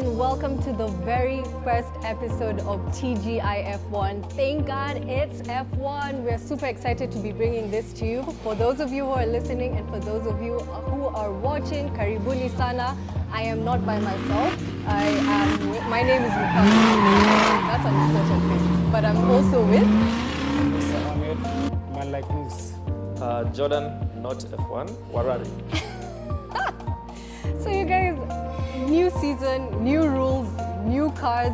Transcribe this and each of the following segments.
and welcome to the very first episode of Tgif1. Thank God it's F1. We're super excited to be bringing this to you. For those of you who are listening and for those of you who are watching, Karibuni Sana. I am not by myself. My name is Mikhail. That's an important thing. But I'm also with Mr. Ahmed, man like moves. Jordan, not F1, Warari. So you guys, new season, new rules, new cars.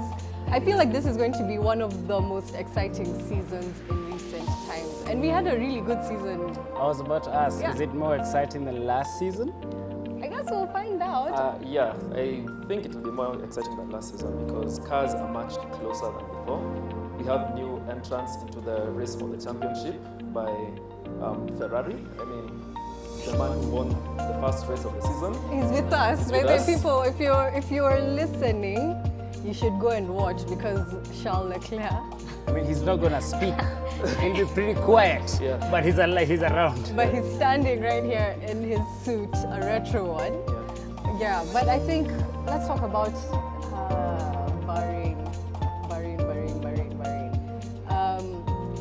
I feel like this is going to be one of the most exciting seasons in recent times. And we had a really good season. I was about to ask, Yeah. is it more exciting than last season? I guess we'll find out. Yeah, I think it will be more exciting than last season because cars are much closer than before. We have new entrants into the race for the championship by Ferrari. I mean, the man who won the first race of the season. He's with us. He's By with the us. people, if you're listening, you should go and watch because Charles Leclerc. I mean, he's not gonna speak. He'll be pretty quiet, Yeah. but he's around. But he's standing right here in his suit, a retro one. Yeah, but I think let's talk about Bahrain.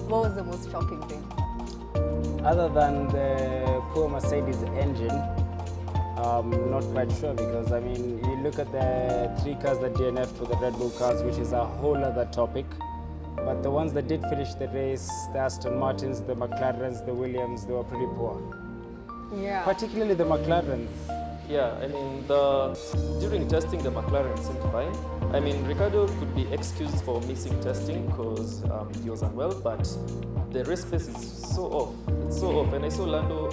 What was the most shocking thing? Other than the poor Mercedes engine, not quite sure because I mean, you look at the three cars that DNF'd for the Red Bull cars, which is a whole other topic. But the ones that did finish the race, the Aston Martins, the McLarens, the Williams, they were pretty poor. Yeah. Particularly the McLarens. Yeah, I mean, during testing, the McLaren seemed fine. I mean, Ricardo could be excused for missing testing because he was unwell, but the race pace is so off. It's so off. And I saw Lando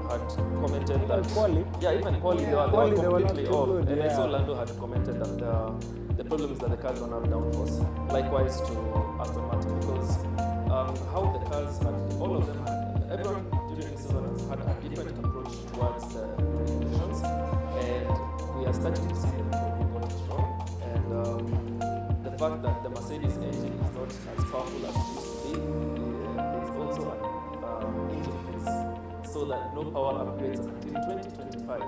had commented that... Quali? Yeah, even quali, they were Quali, they were not completely too off. good, And I saw yeah. Lando had commented that the problem is that the cars don't have downforce. Likewise to Aston Martin, because how the cars had, all of them had, everyone during the season has had a different approach towards regulations, and we are starting to see them probably got it wrong. And the fact that the Mercedes engine is not as powerful as it used to be, there is also an engine phase, so that no power upgrades until 2025.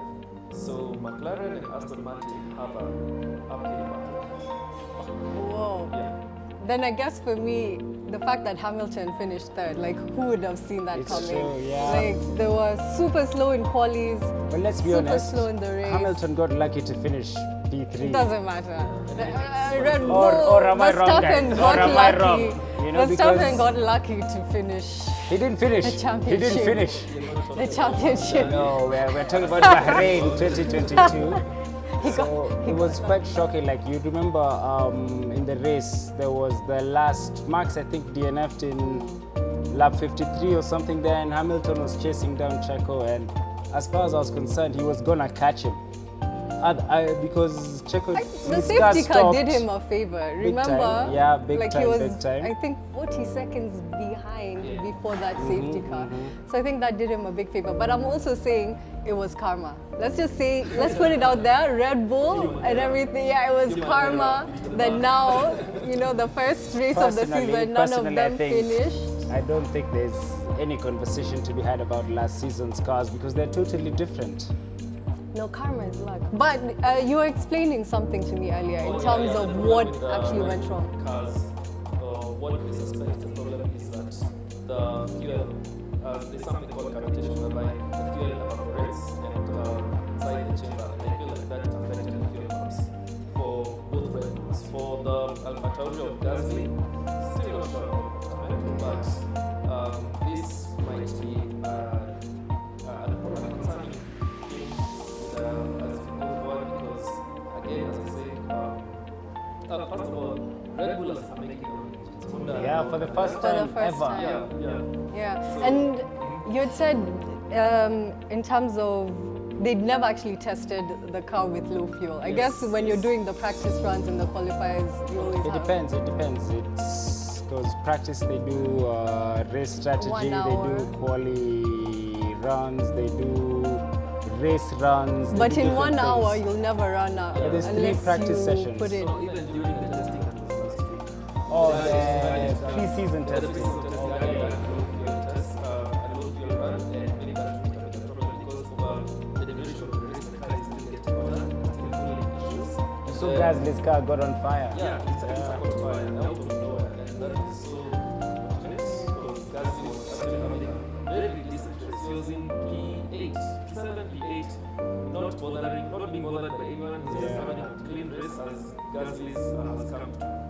So McLaren and Aston Martin have an uphill battle. Whoa. Yeah. Then I guess for me, the fact that Hamilton finished third, like who would have seen that It's coming? true, yeah. Like they were super slow in qualies, But let's be super honest, slow in the race. Hamilton got lucky to finish P3. It doesn't matter. Red Bull, Or am I wrong, Verstappen guys? got Or am I lucky. wrong? You know, Verstappen because- got lucky to finish He didn't finish. The He championship. didn't finish. the championship. No, we're talking about Bahrain 2022. So it was quite shocking. Like you remember in the race, there was the last Max, I think, DNF'd in lap 53 or something there, and Hamilton was chasing down Checo. And as far as I was concerned, he was gonna catch him. Because Checo, The his safety car stopped. did him a favor. Big Remember? time. Yeah, big like time, he was, big time. I think, 40 seconds behind before that safety car. So I think that did him a big favor. But I'm also saying it was karma. Let's just say, let's put it out there, Red Bull and everything. Yeah, it was karma that now, you know, the first race of the season, none of Personally, I them think- finished. I don't think there's any conversation to be had about last season's cars because they're totally different. No, karma is luck. But you were explaining something to me earlier in terms of The what problem with the actually went wrong. Cars, what we suspect the problem is that the fuel, there's something called cavitation whereby the fuel evaporates and inside the chamber. And I feel like that affected the fuel pumps for both Red Bulls. For the Alpha Tauri of Gasly, still not sure about it, but this might be a concerning thing as we go forward because, again, as I say, first of all, Red Bull are making their own engines. Honda- Yeah, for the first For the time first ever. time. Yeah. Yeah, and you had said in terms of they'd never actually tested the car with low fuel. I guess when you're doing the practice runs and the qualifiers, you always It have. depends. It's because practice they do race strategy, 1 they hour. do quali runs, they do race runs. they But do in different 1 hour, things. you'll never run out Yeah, there's 3 unless practice you sessions. put it. So even during the testing that was last week, Oh, the pre-season the testing. pre-season testing, I had a low fuel test, a low fuel run, and maybe that would have been the problem because the duration of the race, the car is still getting hotter, still cooling issues. So Gasly's car got on fire. Yeah, it's a caught fire out of nowhere, and that is so unfortunate because Gasly was actually having a very decent race. He was in P8, P7, P8, not being bothered by anyone. He's just having a clean race as Gasly's has come to.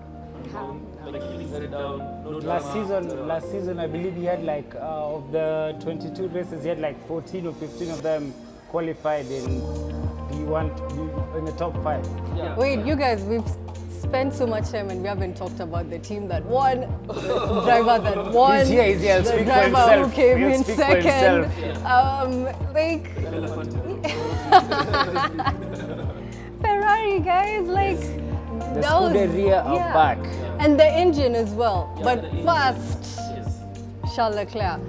Like keeping his head down. No Last drama. season, I believe he had like of the 22 races, he had like 14 or 15 of them qualified in P1 in the top 5. Yeah. Wait, you guys, we've spent so much time and we haven't talked about the team that won, the driver that won, He's here. He'll the speak for driver who himself. came He'll in speak for second. himself. Like Ferrari, guys, like The that was- Scuderia are back. and the engine as well. Yeah, But the engine. first, Yes. Charles Leclerc.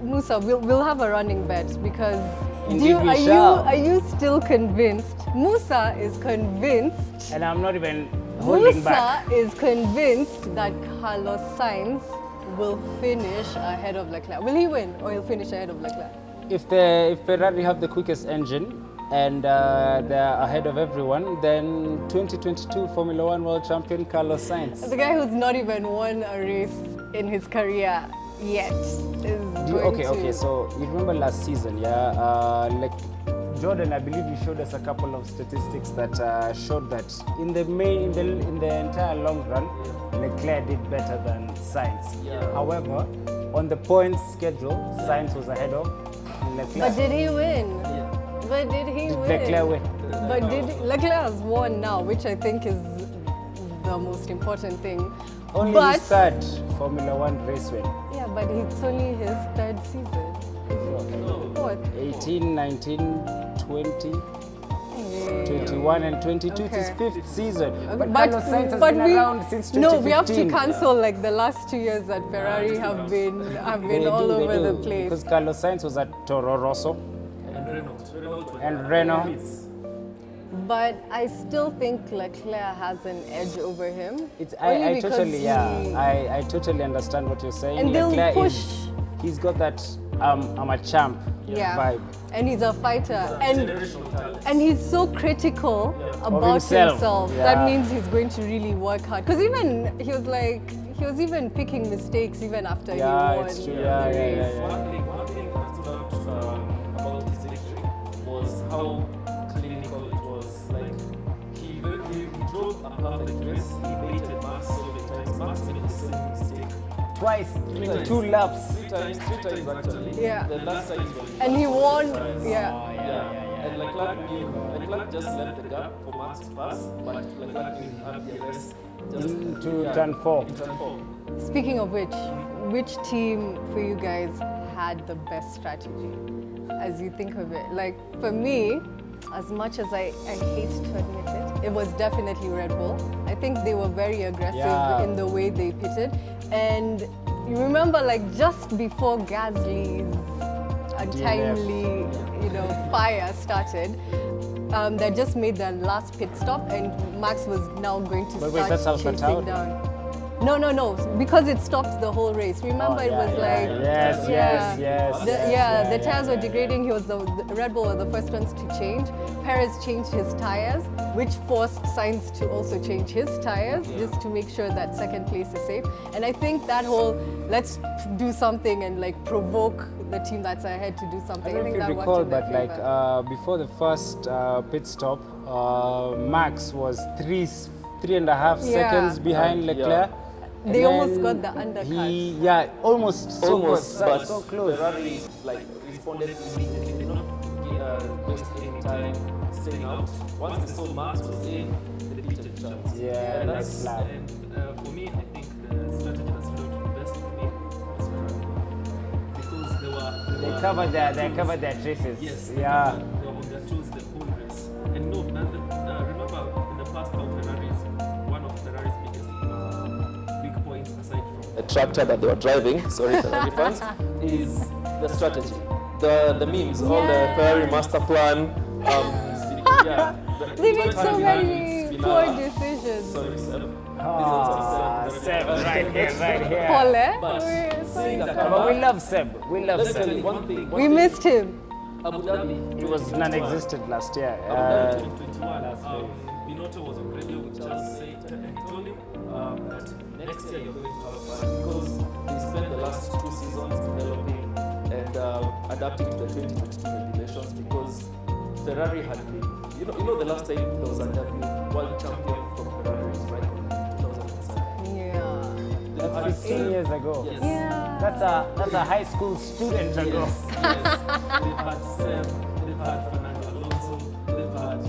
Musa, we'll have a running bet because Indeed we shall. are you still convinced? Musa is convinced. And I'm not even holding Musa back. is convinced that Carlos Sainz will finish ahead of Leclerc. Will he win or he'll finish ahead of Leclerc? If Ferrari have the quickest engine and they're ahead of everyone, then 2022 Formula One World Champion Carlos Sainz. The guy who's not even won a race in his career yet is going to... Okay. So you remember last season, yeah? Like Jordan, I believe you showed us a couple of statistics that showed that in the entire long run, Leclerc did better than Sainz. Yeah. However, on the points schedule, Sainz was ahead of Leclerc. But did he win? Yeah. But did he win? Leclerc win. But Leclerc has won now, which I think is the most important thing. Only but, his third Formula One race win. Yeah, but it's only his third season. Fourth. 18, 19, 20, 21 and 22. It's his Okay. fifth season. But Carlos Sainz has been around since 2015. No, we have to cancel like the last 2 years that Ferrari have been They all do, they over do. the place. Because Carlos Sainz was at Toro Rosso. And Renault. But I still think Leclerc has an edge over him. I Only because totally, he- I totally understand what you're saying. And they'll Leclerc push. he's got that I'm a champ vibe. And he's a fighter. And he's so critical about himself. Yeah. That means he's going to really work hard. Because even he was even picking mistakes even after Yeah, he won it's true. the Yeah, race. yeah, yeah. One thing that stood out about his victory was how clinical it was. Like he drove a perfect race. He baited Max so many times. Max made the same mistake Twice, times. 2 laps. three times actually. Yeah. The last time he won. And he won. Twice. Yeah. And Leclerc just left the gap for Max to pass, but Leclerc knew he had the rest just Into turn 4. in turn 4. Speaking of which team for you guys had the best strategy as you think of it? Like for me, as much as I hate to admit it, it was definitely Red Bull. I think they were very aggressive in the way they pitted. And you remember like just before Gasly's untimely, fire started, they just made their last pit stop and Max was now going to But wait, start that's Alpha chasing Tauri? down. No, because it stopped the whole race. Remember, it was like the tires were degrading. The Red Bull were the first ones to change. Perez changed his tires, which forced Sainz to also change his tires just to make sure that second place is safe. And I think that whole let's do something and like provoke the team that's ahead to do something. I don't know if think you that recall, worked in their but like favor. before the first pit stop, Max was 3.5 seconds behind Leclerc. And They almost then got the undercut. almost so Almost, close, but so close. Ferrari responded immediately. They did not waste any time staying out. Once they saw Max was in, they pitted chance. Yeah, and next lap. And for me, I think the strategy that stood out the best for me was Ferrari because They covered their traces. Yes, Yeah. they were on their toes the whole race. And no, remember in the past how one of Ferrari's biggest big points aside from the tractor that they were driving, sorry Ferrari fans, is the strategy. The memes, all the Ferrari master plan. They made so many poor decisions. Sorry, Seb. Seb, right here. Paul, eh? But seeing that But we love Seb. let's tell you one thing. We missed him. Abu Dhabi. It was non-existent last year. Abu Dhabi 2021. Binotto was reacting to the 2022 regulations because Ferrari had been, you know the last time there was a world champion from Ferrari was right in 2007. Yeah. They've had 15 years ago. Yes. Yeah. That's a high school student ago. Yes, yes. They've had Sam, they've had Fernando Alonso, they've had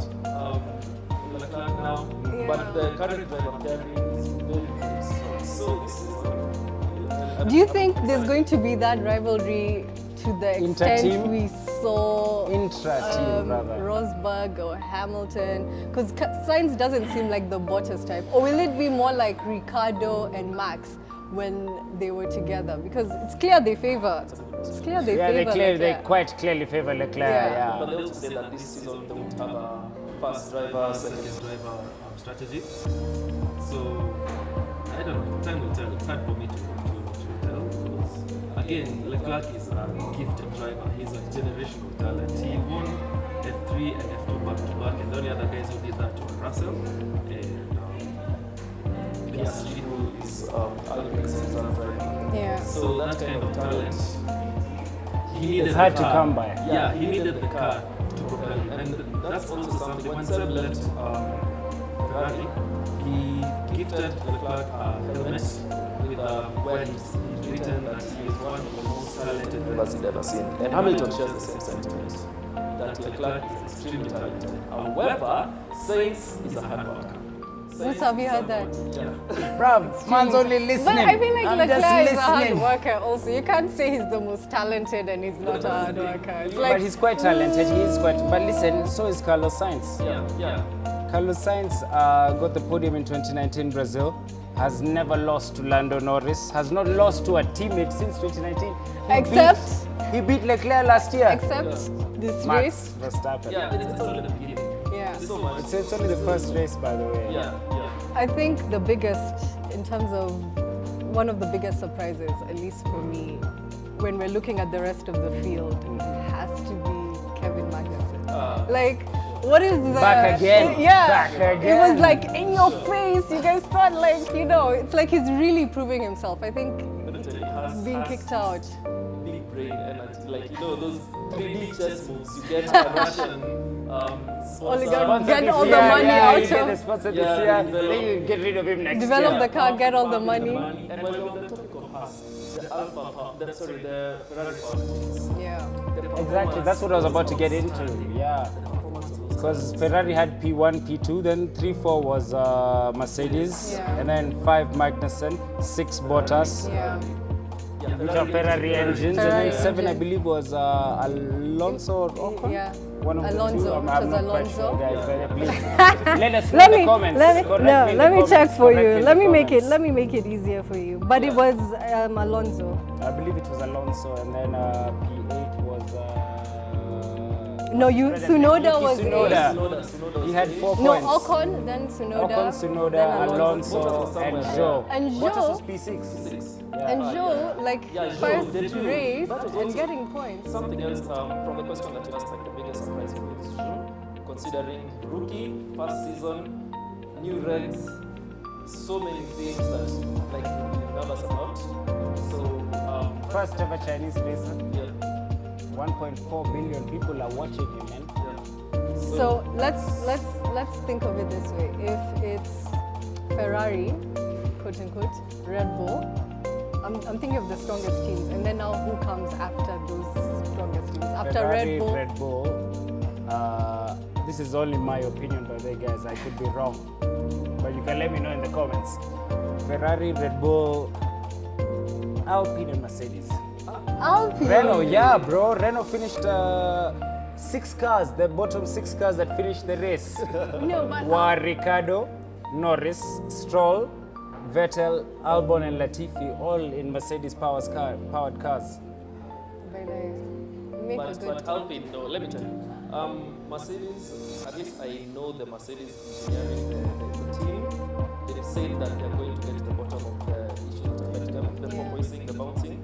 Leclerc now, Yeah. but the current driver Ferrari is very, very strong. So this is. Do you think there's going to be that rivalry to the extent Inter-team? we saw Intra-team, brother. Rosberg or Hamilton? Because Sainz doesn't seem like the Bottas type. Or will it be more like Ricardo and Max when they were together? Because it's clear they favor. It's clear they Yeah, favor. they Leclerc. quite clearly favor Leclerc. Yeah. But they also say that this season they would have a first driver, second driver strategy. So I don't know. Time will tell. It's hard for me to tell because again, Leclerc is a gifted driver. He's a generational talent. He won F3 and F2 back to back, and the only other guys who did that were Russell and PSG, who is Albex's driver. Yeah. So that kind of talent, he needed It's hard the to car. come by. Yeah, he needed the car to propel him, and that's also something. When Seb left Ferrari, he gifted Leclerc a helmet with where he's written that he is one of the most talented drivers he'd ever seen. And Hamilton shares the same sentiment that Leclerc is extremely talented. However, Sainz is a hard worker. What's have you heard that? Yeah. Bruv, man's only listening. But I feel like I'm Leclerc just is a hard listening. worker also. You can't say he's the most talented and he's not a hard worker. It's But like, he's quite talented. He is quite. But listen, so is Carlos Sainz. Yeah. Carlos Sainz got the podium in 2019 Brazil. Has never lost to Lando Norris. Has not lost to a teammate since 2019. He beat Leclerc last year. except this Max race. Verstappen. Yeah, it's only the beginning. Yeah. So much. It's only the first race, by the way. Yeah. I think the biggest, in terms of one of the biggest surprises, at least for me, when we're looking at the rest of the field, has to be Kevin Magnussen. Like, what is the... Back again. Yeah. Back It again. was like in your face. You guys thought like, you know, it's like he's really proving himself. I think He has being kicked out. big brain energy, like you know those 3D chess moves you get a Russian Only sponsor. get all the Yeah, money yeah, out you get the of... sponsor this Yeah, year, develop- then you get rid of him next Develop year. the car, get all the money. And while we're on the topic of Haas, the Ferrari power teams. Yeah. Exactly, that's what I was about to get into. Yeah. Because Ferrari had P1, P2, then 3, 4 was Mercedes, Yeah. and then 5 Magnussen, 6 Bottas, Yeah. which are Ferrari engines, Ferrari and then 7 I engine. believe was Alonso or Ocon. Yeah. One of Alonso, the two. it I'm was not quite Alonso. sure, guys. But please let us know in the comments. let me Correct me in the let me check comments. for Correct you. me in Let the me make it comments. let me make it easier for you. But it was Alonso. I believe it was Alonso, and then P8 was. No, Tsunoda was Tsunoda He had 4 No, points. Ocon, then Tsunoda. Ocon, Tsunoda, then Alonso, Bottas was and somewhere. Joe. And Bottas Joe- was P6. And Joe, like Yeah, Joe, first they do. race That was and also getting points. Something else from the question that you asked, like the biggest surprise for you is Joe, considering rookie, first season, new regs, so many things that like you're nervous about. So First ever Chinese racer. yeah. 1.4 billion people are watching him, man. So let's think of it this way. If it's Ferrari, quote unquote, Red Bull, I'm thinking of the strongest teams, and then now who comes after those strongest teams? After Ferrari, Red Bull, this is only my opinion, by the way, guys. I could be wrong, but you can let me know in the comments. Ferrari, Red Bull, Alpine, and Mercedes. Alpine. Renault, yeah, bro. Renault finished 6 cars, the bottom 6 cars that finished the race No, but were Ricardo, Norris, Stroll, Vettel, Albon, and Latifi, all in Mercedes powered cars. make a But good. Alpine, no, let me tell you. Mercedes, at least I know the Mercedes engineering, the team, they've said that they're going to get to the bottom of the issues that affect them, the porpoising, the bouncing,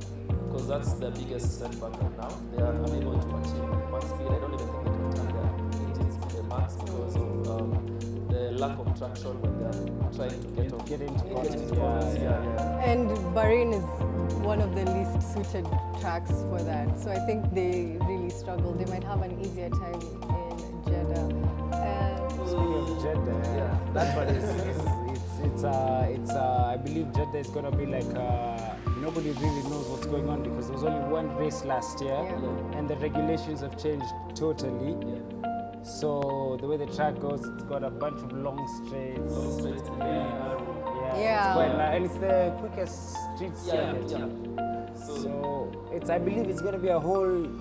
because that's the biggest setback right now. They are unable to achieve max speed. I don't even think they can turn their engines to the max because of the lack of traction when they're trying to get into corners. Yeah. And Bahrain is one of the least suited tracks for that. So I think they really struggle. They might have an easier time in Jeddah. Speaking of Jeddah, that's what it's I believe Jeddah is going to be like nobody really knows what's going on because there was only one race last year and the regulations have changed totally. So the way the track goes, it's got a bunch of long straights. Yeah. It's quite and it's the quickest street circuit. So I believe it's going to be a whole new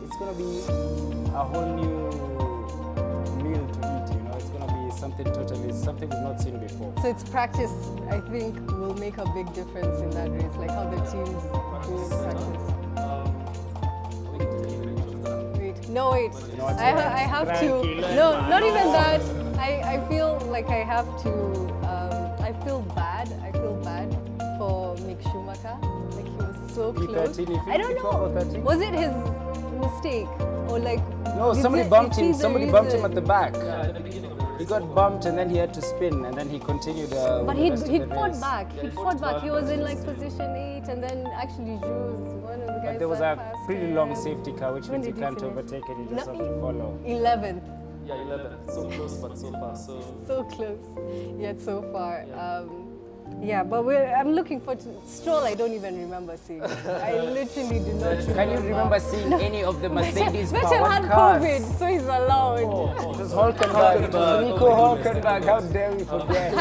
meal to eat. You know, it's going to be something we've not seen before. So it's practice, I think, will make a big difference in that race, like how the teams do practice. Wait. I have to. No, not even that. I feel like I have to. I feel bad for Mick Schumacher. Like he was so close. I don't know. Was it his mistake or like? No, somebody bumped him. Somebody bumped him at the back. Yeah, at the beginning of the race. He got bumped and then he had to spin and then he continued. But he fought back. He fought back. He was in like position 8 and then actually Jules, one of the guys. But there was a pretty him. long safety car, which means you did he can't finish? overtake it. You just have to follow. 11th. Yeah, 11. So close, but so far. So close, yet so far. But I'm looking forward to Stroll. I don't even remember seeing. I literally do not remember. Can you remember seeing any of the Mercedes Vettel powered had cars? COVID, so he's allowed. It was Hulkenberg. It was Nico Hulkenberg. How dare we forget?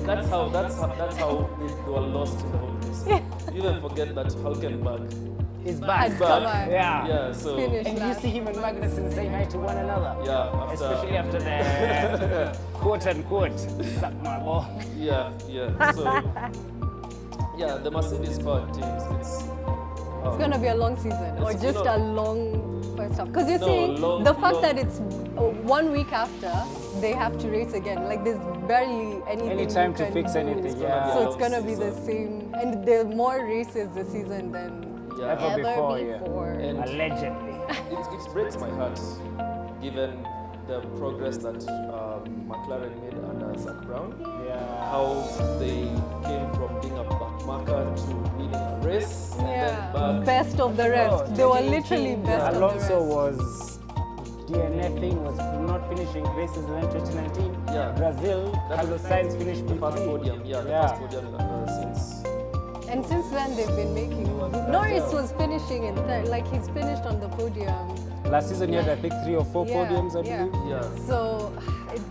that's how they were lost in the whole race. You even forget that Hulkenberg He's back. Has come on. Yeah, so Finished And you last. see him and Magnussen saying hi to one another. yeah, Especially after the quote unquote suck my ball. Yeah. So yeah, the Mercedes powered teams, It's gonna be a long season, or It's- just no. a long first half. Because you're No, saying long- the fact long- that it's 1 week after they have to race again. Like there's barely anything. Any time you to can fix do. anything, gonna yeah. be So a it's gonna long be the season. same, and there are more races this season than Yeah. Ever before, yeah. And Allegedly. it breaks my heart, given the progress that McLaren made under Zak Brown. Yeah. How they came from being a backmarker to winning a race and Yeah, then back. best of the rest. They were literally best of the Alonso rest. was DNFing, was not finishing races, and then 2019, Yeah. Brazil, That's Carlos Sainz finished The first P3. podium, the Yeah. first podium since. And since then they've been making. Norris was finishing in third, like he's finished on the podium. Last season he had I think 3 or 4 podiums, I yeah. believe. Yeah. So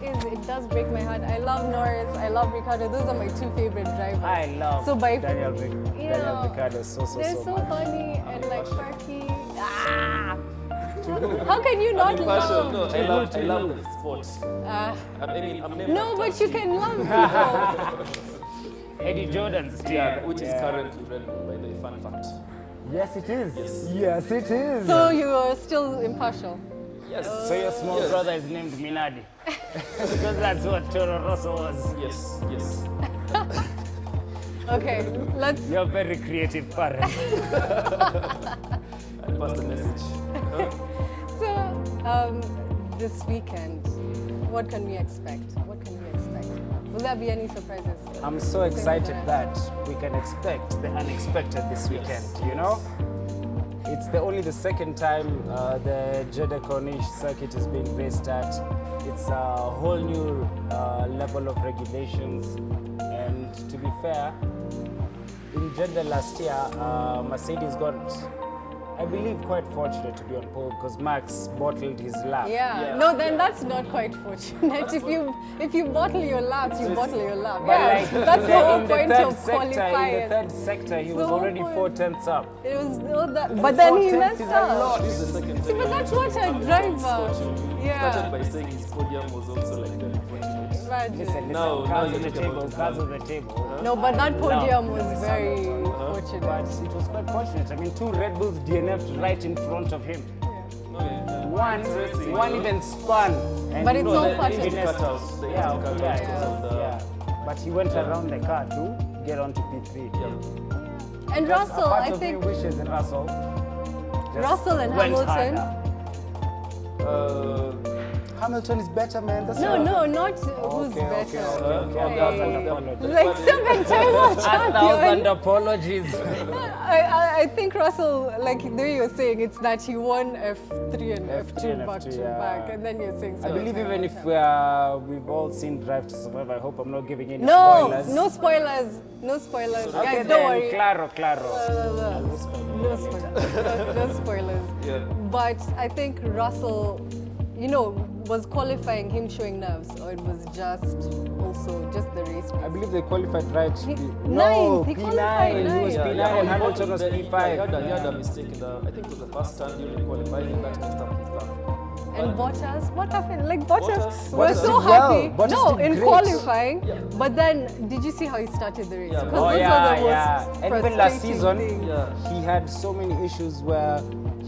it does break my heart. I love Norris, I love Ricciardo. Those are my 2 favorite drivers. I love So by- Daniel Yeah. Ricciardo so They're so much. funny and like quirky. How can you not Impartial, love? no, I love the sport. Ah, I mean, I'm named no, after but you a team. can love people. Eddie Jordan's team. Yeah, which is currently Red Bull, by the way, fun fact. Yes, it is. Yes. Yes, it is. So you are still impartial. Yes. So your small Yes. brother is named Minardi. Because that's what Toro Rosso was. Yes. Okay, let's. You're a very creative parent. I pass the message. So, this weekend, what can we expect? Will there be any surprises? I'm so excited that we can expect the unexpected this weekend, you know? It's only the second time the Jeddah Corniche circuit is being raced at. It's a whole new level of regulations, and to be fair, in Jeddah last year, Mercedes got, I believe, quite fortunate to be on pole because Max bottled his lap. Yeah. No, then that's not quite fortunate. If you bottle your laps, you bottle your lap. But Yeah, like that's the whole in the point third of sector, qualifying. in the third sector, he was So already point. 4 tenths up. It was all that, but then he 4 messed tenths is a up. lot. This is the second See, but that's what a driver. He Yeah. started by saying his podium was also like very fortunate. Listen, Now cards you on the talk table, about cards on the table. No, but that podium was Love. very But fortunate. it was quite fortunate. I mean, 2 Red Bulls DNF'd right in front of him. No, yeah. One even spun. And But you it's know all that fortunate. he finished- Cut out. The Yeah, engine cut yeah, out because of the. yeah. But he went around the car to get onto P3. Yeah. And Just Russell, a part I of me think wishes Russell. just Russell and went Hamilton. harder. Hamilton is better, man. That's No, all. no, not who's Okay, better. okay. Hey. 1,000 apologies. Like 7-time world 1,000 champion. apologies. I think Russell, like the way you're saying, it's that he won F3 and F2 and back F2, to yeah. back, and then you're saying. I believe 7-time even world if champion. we've all seen Drive to Survive, I hope I'm not giving any No, spoilers. no spoilers, no spoilers. Okay, Guys, don't then, worry. Claro. No spoilers. No spoilers. Yeah. But I think Russell, was qualifying him showing nerves, or it was just the race. I believe they qualified right. He- No, ninth, he P9. qualified He was ninth. P9 and Hamilton was He P5. had a mistake in the, I think it was the first turn during qualifying, and that messed up his lap. And Bottas, what happened? Like Bottas, Bottas we're so did well. happy. Bottas No, did in great. qualifying. Yeah. But then, did you see how he started the race? Yeah. Because Oh those yeah, are the most yeah. And even last frustrating season, things. Yeah. he had so many issues where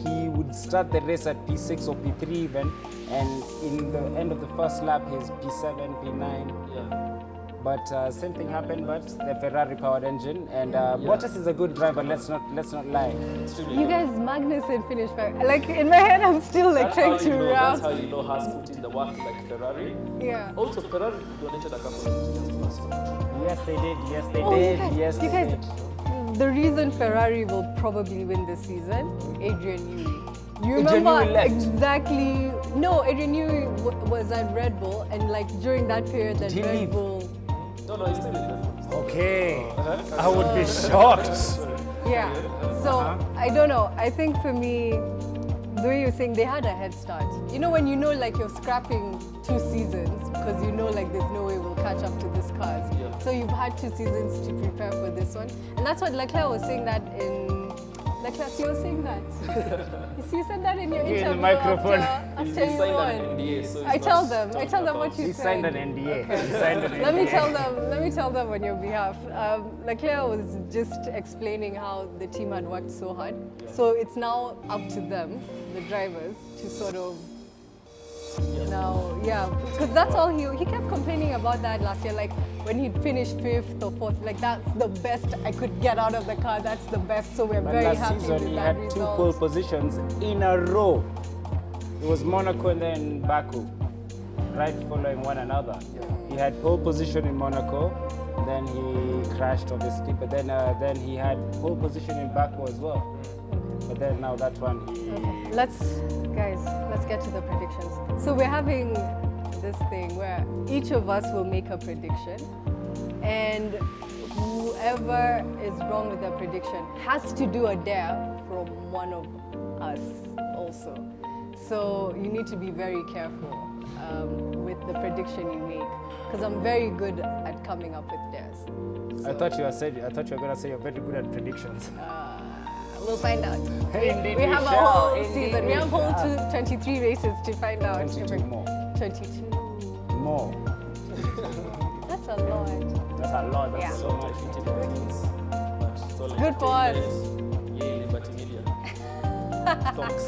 he would start the race at P6 or P3 even, and in the end of the first lap, he's P7, P9. Yeah. But same thing happened, but the Ferrari-powered engine, and Bottas is a good driver. Let's not lie. Extremely You good. guys, Magnussen finished back. Like in my head, I'm still like That's how trying to you know, that's how wrap. you know Haas put in the work like Ferrari. Yeah. Also, Ferrari donated a couple of engineers to Aston Martin. Yes, they did. Yes, they Oh, did. you guys, Yes, you they guys, did. the reason Ferrari will probably win this season, Adrian Newey. You Adrian remember Newey left. exactly? No, Adrian Newey was at Red Bull, and like during that period, that he Red leave? Bull. No, he's still in the Okay, I would be shocked. Yeah. So I don't know. I think for me, the way you're saying, they had a head start. You know when you know like you're scrapping 2 seasons because you know like there's no way we'll catch up to this cars. Yeah. So you've had 2 seasons to prepare for this one, and that's what Leclerc was saying that in. Leclerc, you were saying that. You said that in your Give me the interview microphone. after He you signed won. an NDA, so he's I not tell them talking what about- you He said. signed an NDA. He signed an NDA. Let me tell them on your behalf. Leclerc was just explaining how the team had worked so hard. So it's now up to them, the drivers, to sort of because that's all he kept complaining about that last year. Like when he'd finished 5th or 4th, like that's the best I could get out of the car. That's the best. So we're But very last happy season, with he that had 2 pole result. positions in a row. It was Monaco and then Baku, right following one another. He had pole position in Monaco, then he crashed obviously, but then he had pole position in Baku as well. But then now that one he. Okay. Let's get to the predictions. So we're having this thing where each of us will make a prediction, and whoever is wrong with the prediction has to do a dare from one of us also. So you need to be very careful with the prediction you make, because I'm very good at coming up with dares. I thought you were gonna say you're very good at predictions. We'll find out. Indeed We we have a shall. whole Indeed season. We we have whole shall. 23 races to find out. 22 more. 22. More. That's a lot. That's a lot. That's Yeah. so much. Good for us. Yay, Liberty Media. Thanks.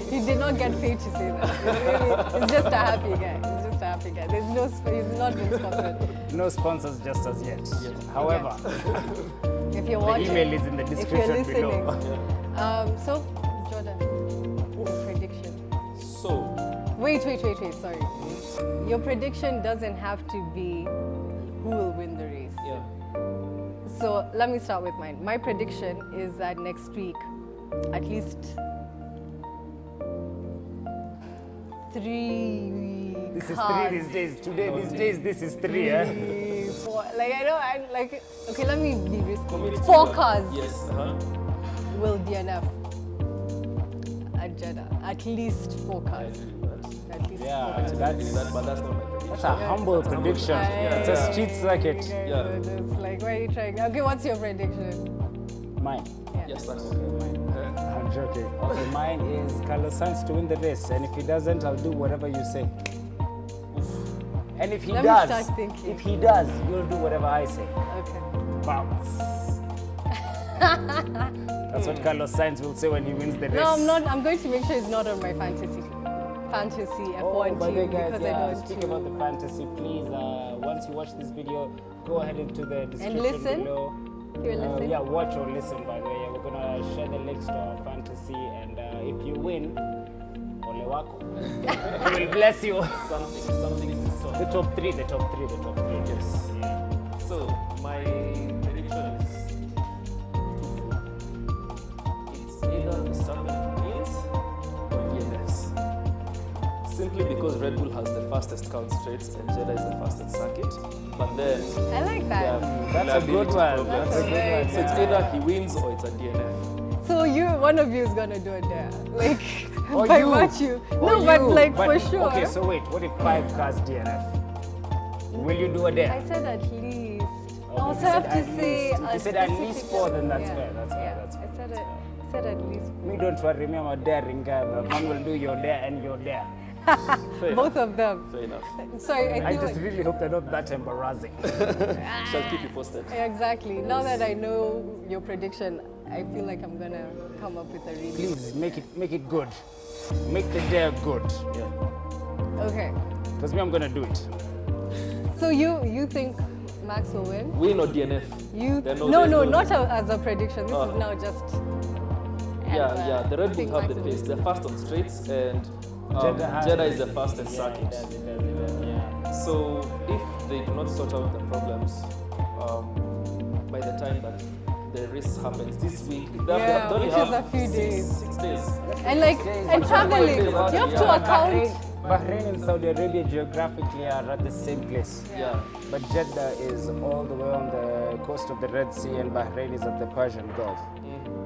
He did not get paid to say that. He's just a happy guy. He's just a happy guy. There's no, he's not been sponsored. No sponsors just as yet. However, If you're the watching, email is in the if you're description listening. below. So, Jordan, your prediction. So, Wait, sorry. Your prediction doesn't have to be who will win the race. yeah. So let me start with mine. My prediction is that next week, at least 3 This is cars, 3 these days. Today, these days, this is 3, eh? 3, 4. Like I know, okay, let me be risky. Community 4 work. cars Yes. will DNF at Jeddah. At least 4 I cars. agree with that. At least Yeah, 4 cars. that's But that's not my prediction. a humble prediction. Yeah, It's a yeah. street circuit. You guys Yeah. are just like, why are you trying? Okay, what's your prediction? Mine. Yes, that's I'm joking. Okay, mine is Carlos Sainz to win the race, and if he doesn't, I'll do whatever you say. And if he Let me does, start thinking. if he does, you'll do whatever I say. Okay. Bounce. That's what Carlos Sainz will say when he wins the race. No, I'm not. I'm going to make sure it's not on my fantasy F1 by the way, team guys, because I know it's speak too. about the fantasy, please. Once you watch this video, go ahead into the description listen. below. Here, listen. Yeah, watch or listen. By the way, we're gonna share the links to our fantasy, and if you win, ole wako. He will bless you. Something is in store. The top three. Yes. So my prediction is it's either Verstappen wins or DNFs. Simply because Red Bull has the fastest count straights and Jeddah is the fastest circuit. But then I like that. That's a good one. That's a very so it's either he wins or it's a DNF. So one of you is gonna do it there, like Or by you. virtue. Or No, but you. like But, for sure. Okay, so wait. What if 5 cars DNF? Will you do a dare? I said at least. I Okay, also you have said to at say. least. If a you said at least specific 4, then that's yeah. fair. That's fair. Yeah. That's fair. I said at least. Me, don't worry. Me, I'm a daring guy. My man will do your dare and your dare. Fair Both enough. of them. Fair enough. So I I feel just like really hope they're not that embarrassing. Shall keep you posted. exactly. Now that I know your prediction, I feel like I'm gonna come up with a really. Please make it good. Make the dare good. Yeah. Okay. Because me, I'm gonna do it. So you think Max will win? Win or DNF? You There are no, there's not as a prediction. This is now just. as Yeah. The Red Bull think have Max the will pace. win. They're fast on straights and Jeddah Jeddah has- is the fastest Yeah, circuit. it does, yeah. So if they do not sort out the problems by the time that the race happens this week, they Yeah, only which have is a few days. 6 days. And like and traveling, you have to account. Bahrain and Saudi Arabia geographically are at the same place. Yeah. But Jeddah is all the way on the coast of the Red Sea and Bahrain is at the Persian Gulf.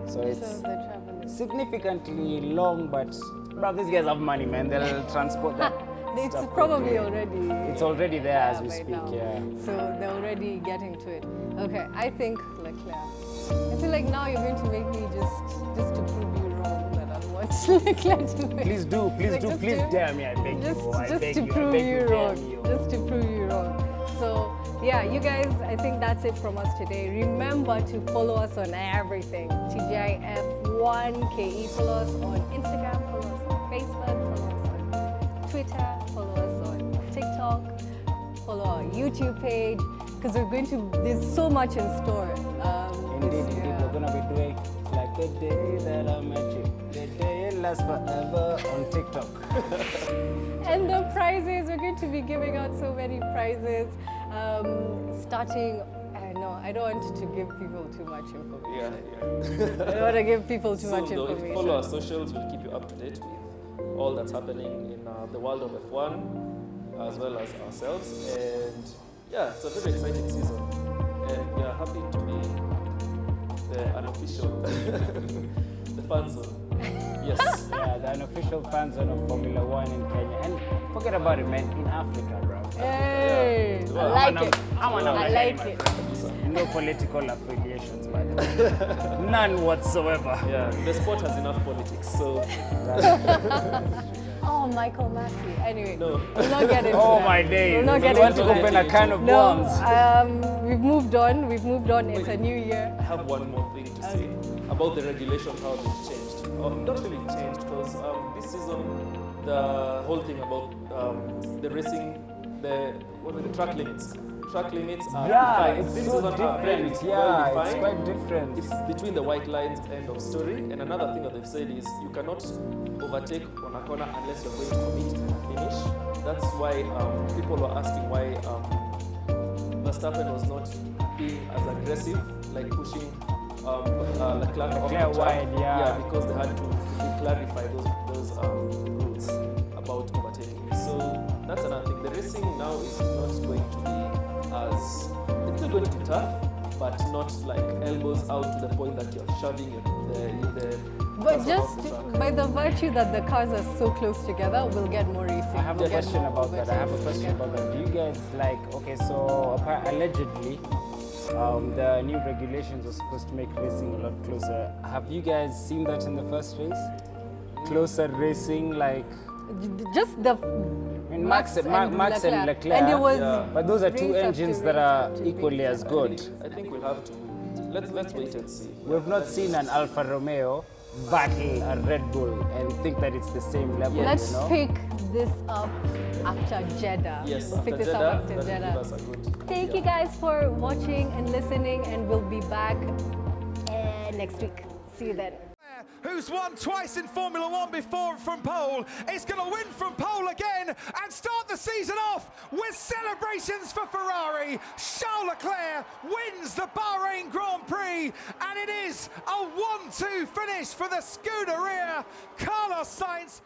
So So it's the traveling. significantly long, but bro, these guys have money, man. They'll transport that. It's stuff probably quickly. already. It's already there as we by speak, now. yeah. So they're already getting to it. Okay, I think Leclerc. I feel like now you're going to make me just to prove you wrong that I want Leclerc to win. Please do, Like, just please to- dare me, I beg Just, you. I just beg to you, I prove beg you dare wrong. me, oh. Just to prove you wrong. So yeah, you guys, I think that's it from us today. Remember to follow us on everything. Tgif1Ke. Follow us on Instagram. Follow us on Facebook. Follow us on Twitter. Follow us on TikTok. Follow our YouTube page because there's so much in store. Indeed, this indeed, year. we're gonna be doing like the day that I met you. The day it lasts forever on TikTok. And the prizes, we're going to be giving out so many prizes. Starting, I don't want to give people too much information. Yeah. I don't want to give people too So much though, if you information. follow our socials, we'll keep you up to date with all that's happening in the world of F1 as well as ourselves. And yeah, it's a very exciting season. And we are happy to be the unofficial, the fan zone. Yes. Yeah, the unofficial fan zone of Formula One in Kenya. And forget about it, man, in Africa, bro. Hey, Yeah. I like it. I'm an I like it. No political affiliations, by the way. None whatsoever. Yeah, the sport has enough politics, so Oh, Michael Massey. Anyway, No. we'll not get into Oh that. my days. We'll not You get want into to that. open a can of No, worms? we've moved on. We've moved on. It's a new year. I have one more thing to say about the regulation, how they've changed. Not really changed, because this season, the whole thing about the racing, the track limits. Track limits are Yeah, defined. it's This so season are very different. well Yeah, it's defined. quite different. It's between the white lines, end of story. And another thing that they've said is you cannot overtake on a corner unless you're going to commit and finish. That's why people were asking why Verstappen was not being as aggressive, like pushing Leclerc off the Leclerc track. wide, yeah. Because they had to clarify those rules about overtaking. So that's another thing. The racing now is not going to be as, it's still going to be tough, but not like elbows out to the point that you're shoving the But person just off the track. by the virtue that the cars are so close together, we'll get more racing. I have a We'll get question more about that. I have a overtakes. question about that. Do you guys like, okay, so allegedly, the new regulations are supposed to make racing a lot closer. Have you guys seen that in the first race? Closer racing, like Just the I mean, Max and Leclerc. And it was Yeah. But those are two race after engines that race are after equally race as after good. race. I think we'll have to let's wait and see. We've not seen an Alfa Romeo battle a Red Bull and think that it's the same level, Let's you know? pick this up after Jeddah. Yes, We'll pick after this Jeddah, up after that will Jeddah. give us a good. Thank you guys for watching and listening, and we'll be back next week. See you then. who's won twice in Formula One before from pole, is going to win from pole again and start the season off with celebrations for Ferrari. Charles Leclerc wins the Bahrain Grand Prix, and it is a 1-2 finish for the Scuderia. Carlos Sainz